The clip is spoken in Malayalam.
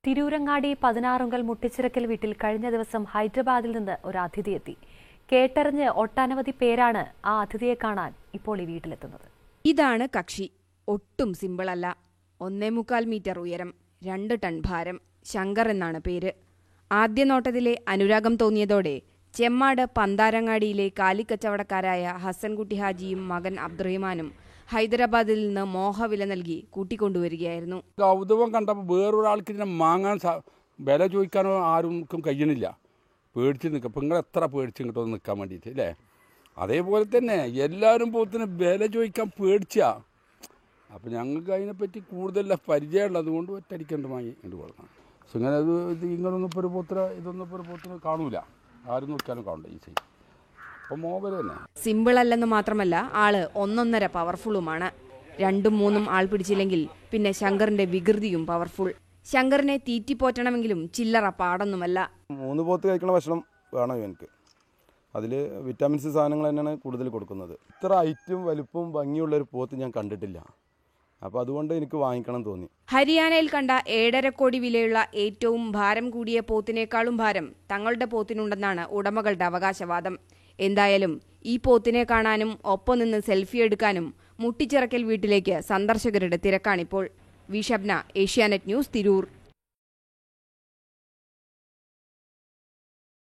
തിരൂരങ്ങാടി 16 മുട്ടിച്ചിറക്കൽ വീട്ടിൽ കഴിഞ്ഞ ദിവസം ഹൈദരാബാദിൽ നിന്ന് ഒരു അതിഥി എത്തി. കേട്ടറിഞ്ഞ് ഒട്ടനവധി പേരാണ് ആ അതിഥിയെ കാണാൻ ഇപ്പോൾ ഈ വീട്ടിലെത്തുന്നത്. ഇതാണ് കക്ഷി. ഒട്ടും സിമ്പിളല്ല. 1.25 മീറ്റർ ഉയരം, 2 ടൺ ഭാരം. ശങ്കർ എന്നാണ് പേര്. ആദ്യ നോട്ടത്തിലെ അനുരാഗം തോന്നിയതോടെ ചെമ്മാട് പന്താരങ്ങാടിയിലെ കാലിക്കച്ചവടക്കാരായ ഹസൻകുട്ടി ഹാജിയും മകൻ അബ്ദുറഹിമാനും ഹൈദരാബാദിൽ നിന്ന് മോഹവില നൽകി കൂട്ടിക്കൊണ്ടുവരികയായിരുന്നു. കൗതുകം കണ്ടപ്പോൾ വേറൊരാൾക്ക് ഇതിനെ വാങ്ങാൻ വില ചോദിക്കാനോ ആർക്കും കഴിയണില്ല. പേടിച്ച് നിൽക്കുക. ഇപ്പം നിങ്ങൾ എത്ര പേടിച്ച് ഇങ്ങോട്ട് നിൽക്കാൻ വേണ്ടിയിട്ട് അല്ലേ? അതേപോലെ തന്നെ എല്ലാവരും പോത്തിന് വില ചോദിക്കാൻ പേടിച്ചാ. അപ്പം ഞങ്ങൾക്ക് അതിനെപ്പറ്റി കൂടുതൽ പരിചയമുള്ളത് കൊണ്ട് ഒറ്റടിക്കണ്ട് വാങ്ങി ഇങ്ങോട്ട് കൊടുക്കണം. പക്ഷെ ഇങ്ങനെ ഇങ്ങനൊന്നും ഇപ്പോൾ ഒരു പോത്തിന് കാണൂല. ആരും നോക്കിയാലും കാണണ്ട ഈ സൈഡ്. അപ്പം മോബൈൽ തന്നെ സിമ്പിൾ അല്ലെന്ന് മാത്രമല്ല, ആള് 1.5 പവർഫുള്ളുമാണ്. 2ഉം 3ഉം ആൾ പിടിച്ചില്ലെങ്കിൽ പിന്നെ ശങ്കറിന്റെ വികൃതിയും പവർഫുൾ. ശങ്കറിനെ തീറ്റിപ്പോറ്റണമെങ്കിലും ചില്ലറ പാടൊന്നുമല്ല. 3 പോത്ത് കഴിക്കുന്ന ഭക്ഷണം വേണം എനിക്ക്. അതിൽ വിറ്റാമിൻസ് സാധനങ്ങൾ തന്നെയാണ് കൂടുതൽ കൊടുക്കുന്നത്. ഇത്ര ഹൈറ്റും വലുപ്പവും ഭംഗിയുള്ളൊരു പോത്ത് ഞാൻ കണ്ടിട്ടില്ല. അപ്പോൾ അതുകൊണ്ട് എനിക്ക് വാങ്ങിക്കണം തോന്നി. ഹരിയാനയിൽ കണ്ട 1.5 കോടി വിലയുള്ള ഏറ്റവും ഭാരം കൂടിയ പോത്തിനേക്കാളും ഭാരം തങ്ങളുടെ പോത്തിനുണ്ടെന്നാണ് ഉടമകളുടെ അവകാശവാദം. എന്തായാലും ഈ പോത്തിനെ കാണാനും ഒപ്പം നിന്ന് സെൽഫി എടുക്കാനും മുട്ടിച്ചിറക്കൽ വീട്ടിലേക്ക് സന്ദർശകരുടെ തിരക്കാണിപ്പോൾ. V Shabna, Asianet news, Tirur.